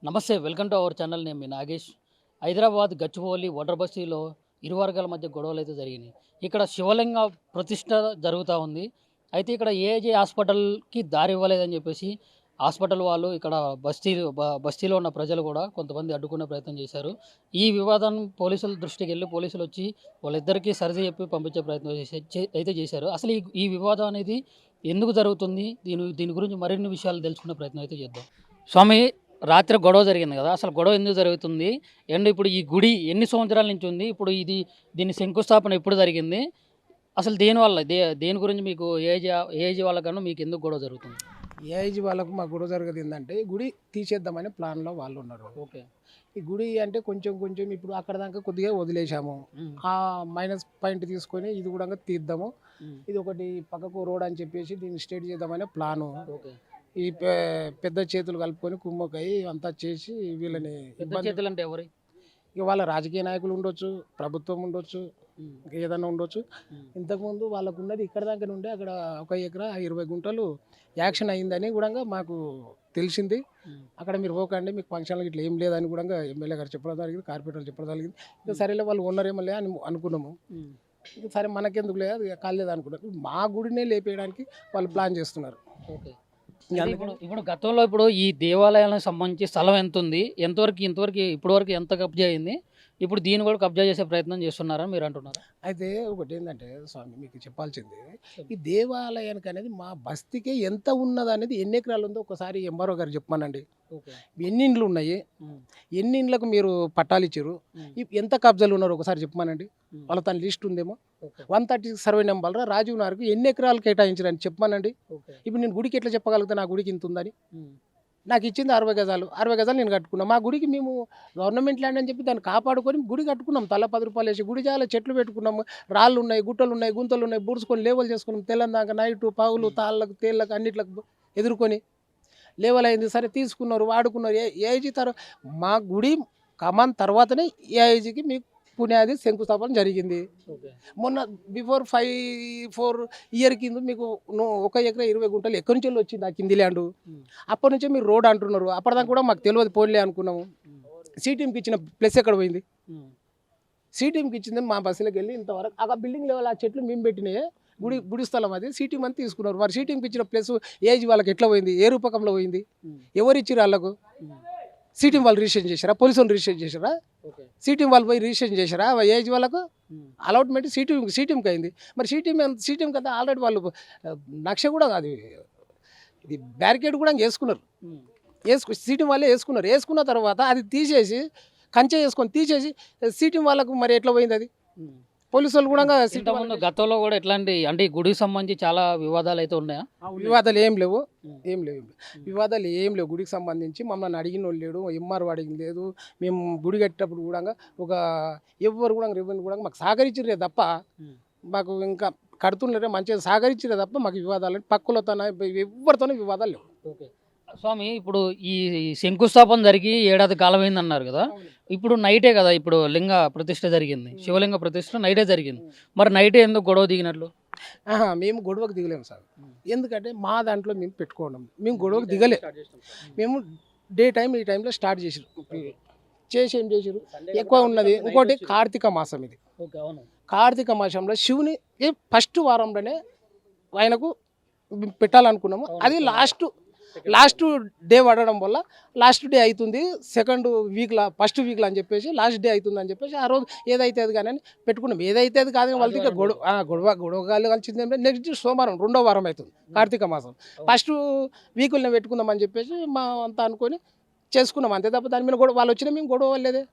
నమస్తే, welcome to our channel. నేను మీ Nagesh. Hyderabad Gachibowli voter బస్తీలో ఇరు వర్గాల మధ్య గొడవలు అయితే జరిగినాయి. ఇక్కడ శివలింగ ప్రతిష్ట జరుగుతూ ఉంది. అయితే ఇక్కడ ఏజే హాస్పిటల్కి దారి ఇవ్వలేదని చెప్పేసి హాస్పిటల్ వాళ్ళు ఇక్కడ బస్తీలో ఉన్న ప్రజలు కూడా కొంతమంది అడ్డుకునే ప్రయత్నం చేశారు. ఈ వివాదం పోలీసుల దృష్టికి వెళ్ళి పోలీసులు వచ్చి వాళ్ళిద్దరికీ సరిది చెప్పి పంపించే ప్రయత్నం అయితే చేశారు. అసలు ఈ వివాదం అనేది ఎందుకు జరుగుతుంది, దీని గురించి మరిన్ని విషయాలు తెలుసుకునే ప్రయత్నం అయితే చేద్దాం. స్వామి, రాత్రి గొడవ జరిగింది కదా, అసలు గొడవ ఎందుకు జరుగుతుంది అండ్ ఇప్పుడు ఈ గుడి ఎన్ని సంవత్సరాల నుంచి ఉంది, ఇప్పుడు దీని శంకుస్థాపన ఎప్పుడు జరిగింది, అసలు దేనివల్ల దేని గురించి మీకు ఏజ్ వాళ్ళకన్నా మీకు ఎందుకు గొడవ జరుగుతుంది? ఏజ్ వాళ్ళకు మా గొడవ జరగదు ఏంటంటే ఈ గుడి తీసేద్దామనే ప్లాన్లో వాళ్ళు ఉన్నారు. ఓకే. ఈ గుడి అంటే కొంచెం ఇప్పుడు అక్కడ దాకా కొద్దిగా వదిలేసాము. ఆ మైనస్ పాయింట్ తీసుకొని ఇది కూడా తీద్దాము, ఇది ఒకటి పక్కకు రోడ్ అని చెప్పేసి దీన్ని స్టేట్ చేద్దామనే ప్లాను. ఓకే. ఈ పెద్ద చేతులు కలుపుకొని కుమ్మకాయ అంతా చేసి వీళ్ళని పెద్ద చేతులు అంటే ఎవరు? ఇక వాళ్ళ రాజకీయ నాయకులు ఉండొచ్చు, ప్రభుత్వం ఉండొచ్చు, ఏదైనా ఉండొచ్చు. ఇంతకుముందు వాళ్ళకు ఉన్నది ఇక్కడ దాకా నుండి అక్కడ 1 ఎకరా 20 గుంటలు యాక్షన్ అయిందని కూడా మాకు తెలిసింది. అక్కడ మీరు పోకండి, మీకు ఫంక్షన్లు ఇట్లా ఏం లేదని కూడా ఎమ్మెల్యే గారు చెప్పడం జరిగింది, కార్పొరేటర్లు చెప్పడం జరిగింది. ఇక సరేలే వాళ్ళు ఓనరేమో లే అని అనుకున్నాము. ఇక సరే మనకెందుకు లేదు, ఇక కాలేదు అనుకున్నాం. మా గుడినే లేపేయడానికి వాళ్ళు ప్లాన్ చేస్తున్నారు. ఓకే. ఇప్పుడు గతంలో ఇప్పుడు ఈ దేవాలయాలకు సంబంధించి స్థలం ఎంత ఉంది, ఇప్పటివరకు ఎంత కబ్జా అయింది, ఇప్పుడు దీన్ని కూడా కబ్జా చేసే ప్రయత్నం చేస్తున్నారని మీరు అంటున్నారు. అయితే ఒకటి ఏంటంటే స్వామి, మీకు చెప్పాల్సింది ఈ దేవాలయానికి అనేది మా బస్తీకే ఎంత ఉన్నది అనేది, ఎన్ని ఎకరాలు ఉందో ఒకసారి ఎంఆర్ఓ గారు చెప్పమనండి. ఎన్ని ఇండ్లు ఉన్నాయి, ఎన్ని ఇండ్లకు మీరు పట్టాలు ఇచ్చారు, ఎంత కబ్జాలు ఉన్నారు ఒకసారి చెప్పమనండి. వాళ్ళ తన లిస్ట్ ఉందేమో. 136 సర్వే నెంబర్ రాజీవ్ నగర్కు ఎన్ని ఎకరాలు కేటాయించారని చెప్పమనండి. ఇప్పుడు నేను గుడికి ఎట్లా చెప్పగలుగుతా నా గుడికి ఇంత ఉందని? నాకు ఇచ్చింది 60 గజాలు, 60 గజాలు నేను కట్టుకున్నాను. మా గుడికి మేము గవర్నమెంట్ ల్యాండ్ అని చెప్పి దాన్ని కాపాడుకొని గుడి కట్టుకున్నాం. తల 10 రూపాయలు వేసి గుడి చాలా చెట్లు పెట్టుకున్నాము. రాళ్ళు ఉన్నాయి, గుట్టలు ఉన్నాయి, గుంతలు ఉన్నాయి, బుడుచుకొని లేవల్ చేసుకున్నాం. తెల్లందాక నైటు పావులు తాళ్ళకు తేళ్ళకు అన్నిట్లకు ఎదుర్కొని లేవల్ అయింది. సరే తీసుకున్నారు, వాడుకున్నారు. ఏజీ మా గుడి కమాన్ తర్వాతనే ఏఐజీకి మీకు పునాది శంకుస్థాపన జరిగింది. మొన్న బిఫోర్ 4 ఇయర్ కింద మీకు 1 ఎకరా 20 గుంటలు ఎక్కడి నుంచి వచ్చింది ఆ కింది ల్యాండ్. అప్పటి నుంచే మీరు రోడ్ అంటున్నారు. అప్పటిదాకా కూడా మాకు తెలియదు, పోన్లే అనుకున్నాము. సిటీఎంకి ఇచ్చిన ప్లస్ ఎక్కడ పోయింది? సిటీఎంకి ఇచ్చింది మా బస్సులోకి వెళ్ళి ఇంతవరకు ఆ బిల్డింగ్ లెవెల్ ఆ చెట్లు మేము పెట్టినాయే గుడి స్థలం అది. సిటీఎం అని తీసుకున్నారు. మరి సిటీఎంకి ఇచ్చిన ప్లస్ ఏజ్ వాళ్ళకి ఎట్లా పోయింది, ఏ రూపకంలో పోయింది, ఎవరు ఇచ్చారు వాళ్ళకు? సిటీఎం వాళ్ళు రిజిస్ట్రేషన్ చేశారా, పోలీసు వాళ్ళు రిజిస్ట్రేషన్ చేశారా, సిటీఎం వాళ్ళు పోయి రిజిస్ట్రేషన్ చేశారా? ఏజ్ వాళ్ళకు అలాట్మెంట్ సిటీఎంకి అయింది. మరి సిటీఎం కదా ఆల్రెడీ వాళ్ళు నక్ష కూడా కాదు, ఇది బ్యారికేడ్ కూడా వేసుకున్నారు. సిటీఎం వాళ్ళే వేసుకున్న తర్వాత అది తీసేసి కంచె వేసుకొని తీసేసి సిటీఎం వాళ్ళకు మరి ఎట్లా పోయింది అది? పోలీసు వాళ్ళు కూడా ఇంతకుముందు గతంలో కూడా ఎట్లాంటి అంటే గుడికి సంబంధించి చాలా వివాదాలు అయితే ఉన్నాయా? వివాదాలు ఏం లేవు. వివాదాలు ఏం లేవు గుడికి సంబంధించి. మమ్మల్ని అడిగిన వాళ్ళు లేడు, ఎంఆర్ఓ అడిగింది లేదు. మేము గుడి కట్టేటప్పుడు కూడా ఎవరు కూడా రెవెన్యూ కూడా మాకు సహకరించరే తప్ప, మాకు ఇంకా కడుతుండే మంచిగా సహకరించరే తప్ప మాకు వివాదాలు పక్కలతో ఎవరితోనే వివాదాలు లేవు. ఓకే స్వామి, ఇప్పుడు ఈ శంకుస్థాపన జరిగి ఏడాది కాలం అయింది అన్నారు కదా, ఇప్పుడు నైటే కదా ఇప్పుడు లింగ ప్రతిష్ఠ జరిగింది, శివలింగ ప్రతిష్ఠ నైటే జరిగింది. మరి నైటే ఎందుకు గొడవ దిగినట్లు? మేము గొడవకు దిగలేము సార్. ఎందుకంటే మా దాంట్లో మేము పెట్టుకోవడం, మేము గొడవకు దిగలే. మేము డే టైం ఈ టైంలో స్టార్ట్ చేసారు. ఏం చేసారు ఎక్కువ ఉన్నది. ఇంకోటి కార్తీక మాసం, ఇది కార్తీక మాసంలో శివుని ఫస్ట్ వారంలోనే ఆయనకు పెట్టాలనుకున్నాము. అది లాస్ట్ డే పడడం వల్ల లాస్ట్ డే అవుతుంది, సెకండ్ వీక్లో ఫస్ట్ వీక్లో అని చెప్పేసి లాస్ట్ డే అవుతుంది అని చెప్పేసి ఆ రోజు ఏదైతే అది కానీ పెట్టుకున్నాం. ఏదైతే అది కాదు వాళ్ళ దగ్గర గొడవగాలు కలిసింది. నెక్స్ట్ సోమవారం 2వ వారం అవుతుంది కార్తీక మాసం. ఫస్ట్ వీకుల్ని పెట్టుకుందాం అని చెప్పేసి మా అంతా అనుకొని చేసుకున్నాం. అంతే తప్ప దాని మీద కూడా వాళ్ళు వచ్చినా మేము గొడవ లేదే.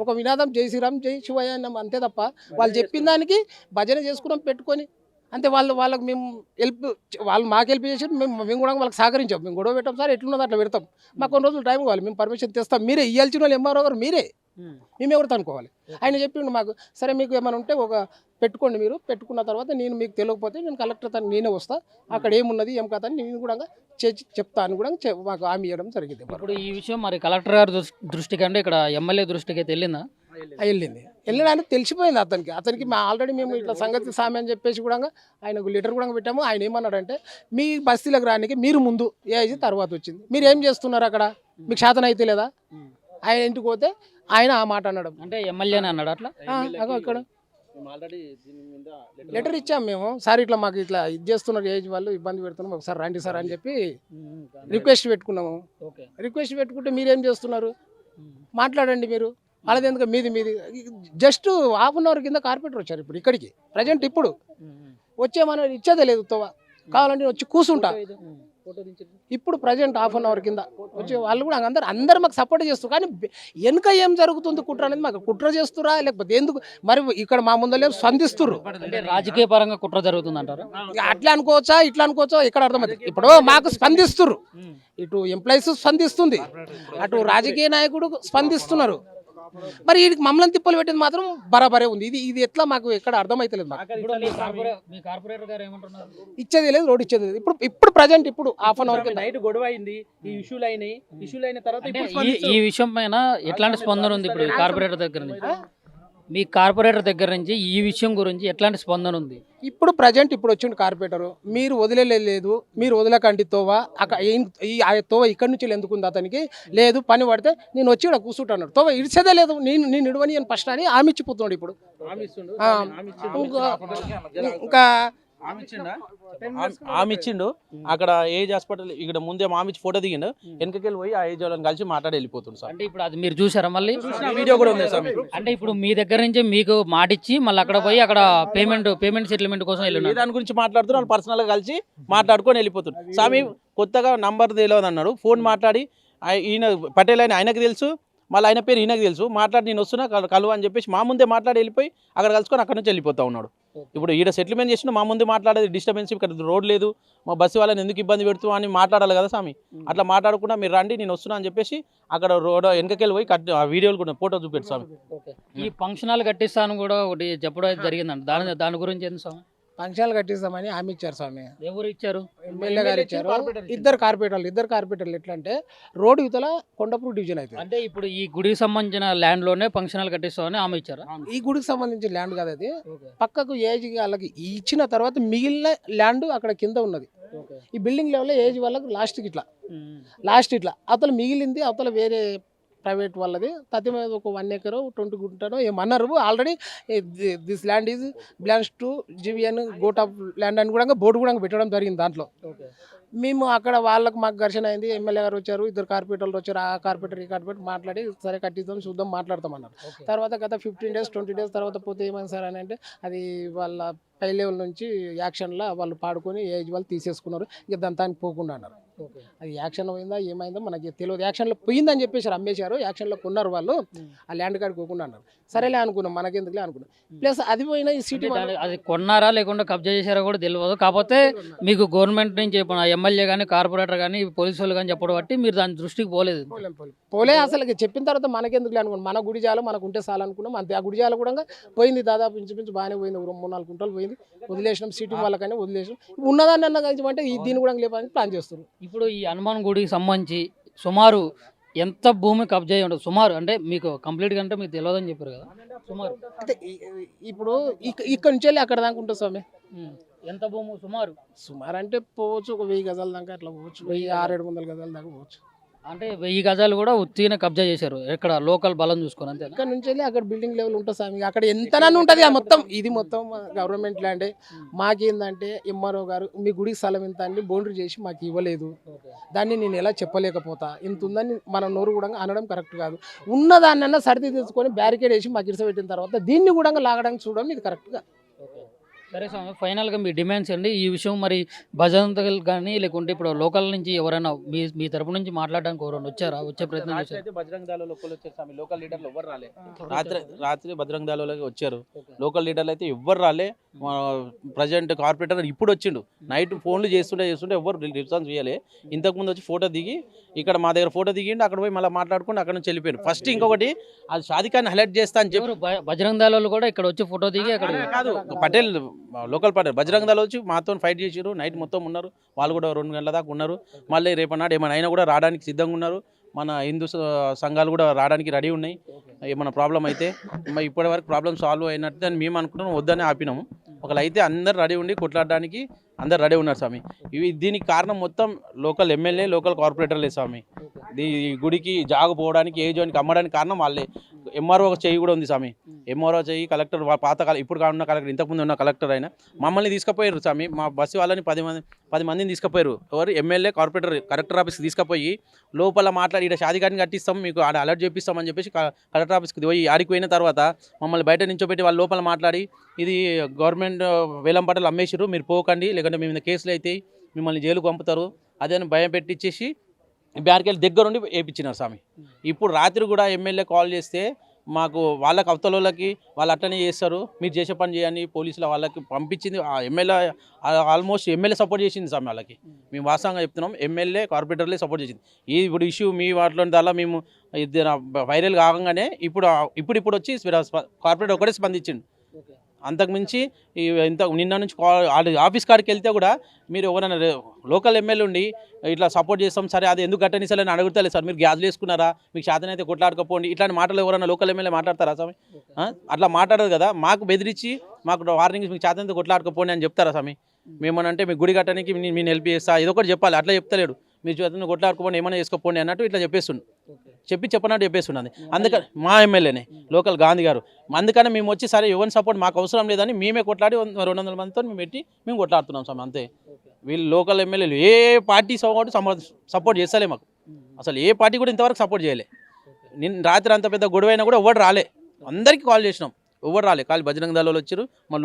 ఒక వినాదం జై శ్రీరామ్ జై శివయ్య అన్నాం అంతే తప్ప వాళ్ళు చెప్పిన దానికి భజన చేసుకున్నాం పెట్టుకొని అంతే. వాళ్ళకి మేము వాళ్ళు మాకు హెల్ప్ చేసి మేము కూడా వాళ్ళకి సహకరించాం. మేము గొడవ పెట్టాం సార్, ఎట్లున్నదో అట్లా పెడతాం, మాకు కొన్ని రోజులు టైం కావాలి, మేము పర్మిషన్ తెస్తాం, మీరే ఇవ్వాల్సిన వాళ్ళు ఎంఆర్ఓ గారు మీరే, మేము ఎవరితో అనుకోవాలి. ఆయన చెప్పిండు మాకు, సరే మీకు ఏమైనా ఉంటే ఒక పెట్టుకోండి, మీరు పెట్టుకున్న తర్వాత నేను మీకు తెలియకపోతే నేను కలెక్టర్ తను నేనే వస్తా, అక్కడ ఏమున్నది ఏం కథ అని నేను కూడా చెప్తా అని కూడా మాకు హామీ ఇవ్వడం జరిగింది. ఇప్పుడు ఈ విషయం మరి కలెక్టర్ గారి దృష్టికి అంటే ఇక్కడ ఎమ్మెల్యే దృష్టికి అయితే వెళ్ళిందా? వెళ్ళడానికి తెలిసిపోయింది అతనికి ఆల్రెడీ మేము ఇట్లా సంగతి సామె అని చెప్పేసి కూడా ఆయనకు లెటర్ కూడా పెట్టాము. ఆయన ఏమన్నాడంటే మీ బస్తీలకు రానికి మీరు ముందు ఏఐజీ తర్వాత వచ్చింది, మీరు ఏం చేస్తున్నారు అక్కడ, మీకు శాతం అయితే లేదా, ఆయన ఇంటికి పోతే ఆయన ఆ మాట అన్నాడు. అంటే ఎమ్మెల్యేని అన్నాడు అట్లా. అగో ఇక్కడ లెటర్ ఇచ్చాం మేము, సార్ ఇట్లా మాకు ఇట్లా ఇది చేస్తున్నారు, ఏజ్ వాళ్ళు ఇబ్బంది పెడుతున్నాం, ఒకసారి రండి సార్ అని చెప్పి రిక్వెస్ట్ పెట్టుకున్నాము. ఓకే. రిక్వెస్ట్ పెట్టుకుంటే మీరేం చేస్తున్నారు, మాట్లాడండి మీరు, వాళ్ళది ఎందుకు మీది జస్ట్ హాఫ్ అన్ అవర్ కింద కార్పొరేటర్ వచ్చారు ఇప్పుడు ఇక్కడికి ప్రజెంట్. ఇప్పుడు వచ్చేమని ఇచ్చేదే లేదు తోవ, కావాలంటే వచ్చి కూర్చుంటా. ఇప్పుడు ప్రజెంట్ హాఫ్ అన్ అవర్ కింద వచ్చే వాళ్ళు కూడా అందరు మాకు సపోర్ట్ చేస్తారు. కానీ వెనుక ఏం జరుగుతుంది కుట్ర అనేది మాకు కుట్ర చేస్తురా లేకపోతే ఎందుకు మరి ఇక్కడ మా ముందలే స్పందిస్తుర్రు. అంటే రాజకీయ పరంగా కుట్ర జరుగుతుంది అంటారు. అట్లా అనుకోవచ్చా ఇట్లా అనుకోవచ్చా ఇక్కడ అర్థమవుతుంది. ఇప్పుడు మాకు స్పందిస్తుర్రు, ఇటు ఎంప్లాయీస్ స్పందిస్తుంది, అటు రాజకీయ నాయకుడు స్పందిస్తున్నారు. మరి వీడికి మమ్మల్ని తిప్పలు పెట్టేది మాత్రం బరాబరే ఉంది. ఇది ఎట్లా మాకు ఎక్కడ అర్థమైతలేదు. మాకు మీ కార్పొరేటర్ గారు ఏమంటున్నారు? ఇచ్చేది లేదు, రోడ్ ఇచ్చేది లేదు. ఇప్పుడు ప్రజెంట్ ఇప్పుడు హాఫ్ అన్ అవర్ నైట్ గొడవ అయింది, ఈ ఇష్యూలు అయిన తర్వాత అంటే ఈ విషయం పైన ఎట్లాంటి స్పందన ఉంది ఇప్పుడు కార్పొరేటర్ దగ్గర నుంచి? మీ కార్పొరేటర్ దగ్గర నుంచి ఈ విషయం గురించి ఎట్లాంటి స్పందన ఉంది? ఇప్పుడు ప్రజెంట్ ఇప్పుడు వచ్చిండు కార్పొరేటర్, మీరు వదిలేదు, మీరు వదలకండి తోవ, ఈ తోవ ఇక్కడి నుంచి ఎందుకు ఉంది అతనికి లేదు, పని పడితే నేను వచ్చి ఇక్కడ కూర్చుంటాను, తోవ ఇడిచేదే లేదు, నేను ఇడవని అని ఫస్ట్ అని ఆమె ఇచ్చిపోతున్నాడు. ఇప్పుడు ఇంకా ఆమె ఇచ్చిండు అక్కడ ఏజ్ హాస్పిటల్ ఇక్కడ ముందే మామిచ్చి ఫోటో దిగిండు, వెనకకెళ్ళి పోయి ఆ ఏజ్ వాళ్ళని కలిసి మాట్లాడి వెళ్ళిపోతుంది సార్. అంటే ఇప్పుడు అది మీరు చూసారా? మళ్ళీ వీడియో కూడా ఉంది సార్. అంటే ఇప్పుడు మీ దగ్గర నుంచి మీకు మాటిచ్చి మళ్ళీ అక్కడ పోయి అక్కడ పేమెంట్ సెటిల్మెంట్ కోసం వెళ్ళిన దాని గురించి మాట్లాడుతున్నారు, వాళ్ళు పర్సనల్ గా కలిసి మాట్లాడుకొని వెళ్ళిపోతున్నారు. స్వామి కొత్తగా నంబర్ తెలియదు అన్నాడు, ఫోన్ మాట్లాడి ఈయన పటేల్ అని ఆయనకు తెలుసు, మళ్ళీ ఆయన పేరు ఈయనకు తెలుసు, మాట్లాడి నేను వస్తున్నా కలువ అని చెప్పేసి మా ముందే మాట్లాడి వెళ్ళిపోయి అక్కడ కలుసుకొని అక్కడ నుంచి వెళ్ళిపోతా ఉన్నాడు. ఇప్పుడు ఈడ సెటిల్మెంట్ చేసిన మా ముందే మాట్లాడేది డిస్టర్బెన్స్, ఇక్కడ రోడ్ లేదు, మా బస్సు వాళ్ళని ఎందుకు ఇబ్బంది పెడుతూ అని మాట్లాడాలి కదా స్వామి. అట్లా మాట్లాడకుండా మీరు రండి నేను వస్తున్నా అని చెప్పేసి అక్కడ రోడ్ వెనకకెళ్ళి పోయి ఆ వీడియోలు కూడా ఫోటో చూపెట్టు స్వామి. ఈ ఫంక్షన్ హాల్ కట్టిస్తాను కూడా ఒకటి చెప్పడం జరిగిందండి, దాని గురించి ఏంటి స్వామి? ఫంక్షన్లు కట్టిస్తామని హామీ ఇచ్చారు స్వామి. ఎవరు ఇచ్చారు? ఎమ్మెల్యే గారు ఇచ్చారు. ఇద్దరు కార్పొరేటర్లు ఎట్లా అంటే రోడ్ యువతల కొండపూర్ డివిజన్ అయితే, అంటే ఇప్పుడు ఈ గుడికి సంబంధించిన ల్యాండ్ లోనే ఫంక్షన్ హాల్ కట్టిస్తామని ఆమె ఇచ్చారా? ఈ గుడికి సంబంధించిన ల్యాండ్ కాదు అది, పక్కకు ఏజ్ వాళ్ళకి ఇచ్చిన తర్వాత మిగిలిన ల్యాండ్ అక్కడ కింద ఉన్నది. ఈ బిల్డింగ్ లెవెల్ ఏజ్ వాళ్ళకి లాస్ట్ ఇట్లా అవతల మిగిలింది, అవతల వేరే ప్రైవేట్ వాళ్ళది తతి మీద ఒక 1 ఎకర్ 20 గుంటనో ఏమన్నారు. Already this land is belongs to GVN got of land అని కూడా బోర్డు కూడా పెట్టడం జరిగింది. దాంట్లో మేము అక్కడ వాళ్ళకి మాకు ఘర్షణ అయింది, ఎమ్మెల్యే గారు వచ్చారు, ఇద్దరు కార్పొరేటర్లు వచ్చారు, ఆ కార్పొరేటర్ ఈ కార్పొరేటర్ మాట్లాడి సరే కట్టిద్దాం చూద్దాం మాట్లాడతామన్నారు. తర్వాత గత 15 days 20 days తర్వాత పోతే ఏమైంది సార్ అని అంటే అది వాళ్ళ పై లెవెల్ నుంచి యాక్షన్లో వాళ్ళు పాడుకొని ఏజ్ వాళ్ళు తీసేసుకున్నారు, ఇక దానికి పోకుండా అన్నారు. అది యాక్షన్ పోయిందా ఏమైందో మనకి తెలియదు. యాక్షన్లో పోయిందని చెప్పేసి అమ్మేశారు, యాక్షన్లో కొన్నారు వాళ్ళు, ఆ ల్యాండ్ కార్డు పోకుండా అన్నారు. సరేలే అనుకున్నాం, మనకెందుకులే అనుకున్నాం. ప్లస్ అది పోయినా ఈ సిటీ అది కొన్నారా లేకుండా కబ్జా చేశారా కూడా తెలియదు. కాకపోతే మీకు గవర్నమెంట్ నుంచి ఎమ్మెల్యే కానీ కార్పొరేటర్ కానీ పోలీసు వాళ్ళు కానీ చెప్పడం బట్టి మీరు దాని దృష్టికి పోలేదు. పోలే అసలు చెప్పిన తర్వాత మనకెందుకులే అనుకున్నాం, మన గుడి జాల మనకు ఉంటే చాలు అనుకున్నాం. అంతే, ఆ గుడి జాల కూడా పోయింది, దాదాపు ఇంచుమించు బాగానే పోయింది, 3-4 గుంటలు పోయింది, వదిలేసినాం. సిటీ వాళ్ళకని వదిలేసినాం. ఉన్నదాన్ని అన్న కలిసి అంటే దీన్ని కూడా లేపని ప్లాన్ చేస్తున్నారు. ఇప్పుడు ఈ హనుమాన్ గుడికి సంబంధించి సుమారు ఎంత భూమి కబ్జా అయ్యి ఉండదు సుమారు? అంటే మీకు కంప్లీట్గా అంటే మీకు తెలియదని చెప్పారు కదా, సుమారు అంటే ఇప్పుడు ఇక్కడ నుంచి వెళ్ళి అక్కడ దాకా ఉంటుంది స్వామి. ఎంత భూమి సుమారు అంటే పోవచ్చు, ఒక 1000 గజాల దాకా అట్లా పోవచ్చు, 1000-600 గజాల దాకా పోవచ్చు. అంటే 1000 గజాలు కూడా ఉత్తిగానే కబ్జా చేశారు, ఎక్కడ లోకల్ బలం చూసుకొని అంతే. ఇక్కడ నుంచి వెళ్ళి అక్కడ బిల్డింగ్ లెవెల్ ఉంటుంది స్వామి, అక్కడ ఎంతనన్నా ఉంటుంది. మొత్తం ఇది మొత్తం గవర్నమెంట్ ల్యాండే. మాకేందంటే ఎంఆర్ఓ గారు మీ గుడికి స్థలం ఇంత అని బౌండరీ చేసి మాకు ఇవ్వలేదు. దాన్ని నేను ఎలా చెప్పలేకపోతా, ఇంత ఉందని మన నోరు కూడా అనడం కరెక్ట్ కాదు. ఉన్నదాన్నన్నా సరిది తీసుకొని బ్యారికేడ్ వేసి మాకు ఇడిసబెట్టిన తర్వాత దీన్ని కూడా లాగడానికి చూడడం ఇది కరెక్ట్గా. సరే స్వామి, ఫైనల్గా మీ డిమాండ్స్ అండి ఈ విషయం. మరి భజంతలు కానీ లేకుంటే ఇప్పుడు లోకల్ నుంచి ఎవరైనా మీ తరపు నుంచి మాట్లాడడానికి ఎవరైనా వచ్చే ప్రయత్నం చేశారు? బజరంగ్ దళాలు వచ్చారు స్వామి, లోకల్ లీడర్లు ఎవ్వరు రాలే. రాత్రి బజరంగ్ దళాలకి వచ్చారు, లోకల్ లీడర్లు అయితే ఎవ్వరు రాలే. ప్రజెంట్ కార్పొరేటర్ ఇప్పుడు వచ్చిండు, నైట్ ఫోన్లు చేస్తుంటే ఎవ్వరు రెస్పాన్స్ చేయలే. ఇంతకుముందు వచ్చి ఫోటో దిగి ఇక్కడ మా దగ్గర ఫోటో దిగిండు, అక్కడ పోయి మళ్ళీ మాట్లాడుకుంటూ అక్కడ నుంచి వెళ్ళిపోయారు. ఫస్ట్ ఇంకొకటి అది షాదికాన్ని హైలైట్ చేస్తా అని చెప్పి బజరంగ్ దళాలు కూడా ఇక్కడ వచ్చి ఫోటో దిగి అక్కడ కాదు, పటేల్ లోకల్ పటేల్ బజరంగ్ దళాలు వచ్చి మాతో ఫైట్ చేసారు, నైట్ మొత్తం ఉన్నారు. వాళ్ళు కూడా 2 గంటల దాకా ఉన్నారు. మళ్ళీ రేపన్నాడు ఏమైనా అయినా కూడా రావడానికి సిద్ధంగా ఉన్నారు. మన హిందూ సంఘాలు కూడా రావడానికి రెడీ ఉన్నాయి. ఏమైనా ప్రాబ్లం అయితే ఇప్పటి వరకు ప్రాబ్లం సాల్వ్ అయినట్టు అని మేము అనుకుంటున్నాం, వద్దని ఆపినాము. ఒకళ్ళు అయితే అందరు రెడీ ఉండి కొట్లాడడానికి అందరు రెడీ ఉన్నారు స్వామి. దీనికి కారణం మొత్తం లోకల్ ఎమ్మెల్యే, లోకల్ కార్పొరేటర్లే స్వామి. ఈ గుడికి జాగు పోవడానికి, ఏ జోన్కి అమ్మడానికి కారణం వాళ్ళే. ఎంఆర్ఓ చెయ్యి కూడా ఉంది స్వామి. ఎంఆర్ఓ చెయ్యి, కలెక్టర్ పాత ఇప్పుడు ఉన్న కలెక్టర్, ఇంతకుముందు ఉన్న కలెక్టర్ అయినా మమ్మల్ని తీసుకుపోయారు స్వామి. మా బస్సు వాళ్ళని 10 మందిని తీసుకుపోయారు. ఎవరు ఎమ్మెల్యే, కార్పొరేటర్, కలెక్టర్ ఆఫీస్కి తీసుకుపోయి లోపల మాట్లాడి ఇక్కడ షాదీకాడిని కట్టిస్తాం, మీకు ఆడ అలర్ట్ చేపిస్తామని చెప్పేసి కలెక్టర్ ఆఫీస్కి పోయి ఆడికి పోయిన తర్వాత మమ్మల్ని బయట నించోబెట్టి వాళ్ళ లోపల మాట్లాడి ఇది గవర్నమెంట్ వేలం పాటలు అమ్మేసారు, మీరు పోకండి, లేకుంటే మీ మీద కేసులు అయితే మిమ్మల్ని జైలుకు పంపుతారు అదే అని భయం పెట్టించేసి బ్యారికేడ్ దగ్గరుండి వేయించినారు స్వామి. ఇప్పుడు రాత్రి కూడా ఎమ్మెల్యే కాల్ చేస్తే మాకు వాళ్ళకి అవతలకి వాళ్ళు అట్టనే చేస్తారు, మీరు చేసే పని చేయని పోలీసుల వాళ్ళకి పంపించింది. ఆ ఎమ్మెల్యే ఆల్మోస్ట్ ఎమ్మెల్యే సపోర్ట్ చేసింది స్వామి వాళ్ళకి. మేము వాస్తవంగా చెప్తున్నాం, ఎమ్మెల్యే కార్పొరేటర్లే సపోర్ట్ చేసింది. ఇప్పుడు ఇష్యూ మీ వాటిలో దానిలో మేము వైరల్ కాగానే ఇప్పుడు వచ్చి కార్పొరేటర్ ఒకటే స్పందించిండు. అంతకుమించి నిన్న నుంచి ఆఫీస్ కాడికి వెళ్తే కూడా మీరు ఎవరైనా లోకల్ ఎమ్మెల్యే ఉండి ఇట్లా సపోర్ట్ చేస్తాం, సరే అది ఎందుకు కట్టనిసలేని అడుగుతలేదు సార్, మీరు గ్యాస్లు వేసుకున్నారా, మీకు శాతనైతే కొట్లాడుకోపోండి, ఇట్లాంటి మాటలు ఎవరైనా లోకల్ ఎమ్మెల్యే మాట్లాడతారా స్వామి? అట్లా మాట్లాడదు కదా. మాకు బెదిరించి మాకు వార్నింగ్స్, మీకు శాతనైతే కొట్లాడుకోపోండి అని చెప్తారా స్వామి? మేమనంటే మీ గుడి కట్టడానికి నేను హెల్ప్ చేస్తా, ఇదొకటి చెప్పాలి. అట్లా చెప్తలేడు, మీరు చేతను కొట్లాడుకోపోండి, ఏమైనా చేసుకోపోండి అన్నట్టు ఇట్లా చెప్పేస్తుండు. చెప్పనట్టు చెప్పేస్తున్నది. అందుకని మా ఎమ్మెల్యేనే లోకల్ గాంధీ గారు, అందుకని మేము వచ్చి సరే ఎవరి సపోర్ట్ మాకు అవసరం లేదని మేమే కొట్లాడి 200 మందితో మేము పెట్టి మేము కొట్లాడుతున్నాం స్వామి. అంతే. వీళ్ళు లోకల్ ఎమ్మెల్యేలు ఏ పార్టీ సపోర్ట్ చేస్తలే మాకు. అసలు ఏ పార్టీ కూడా ఇంతవరకు సపోర్ట్ చేయలే. నిన్న రాత్రి అంత పెద్ద గొడవ అయినా కూడా ఎవరు రాలే, అందరికీ కాల్ చేసినాం, ఎవరు రాలే. కాళ్ళు బజరంగ దళాలు వచ్చారు, మా లోకల్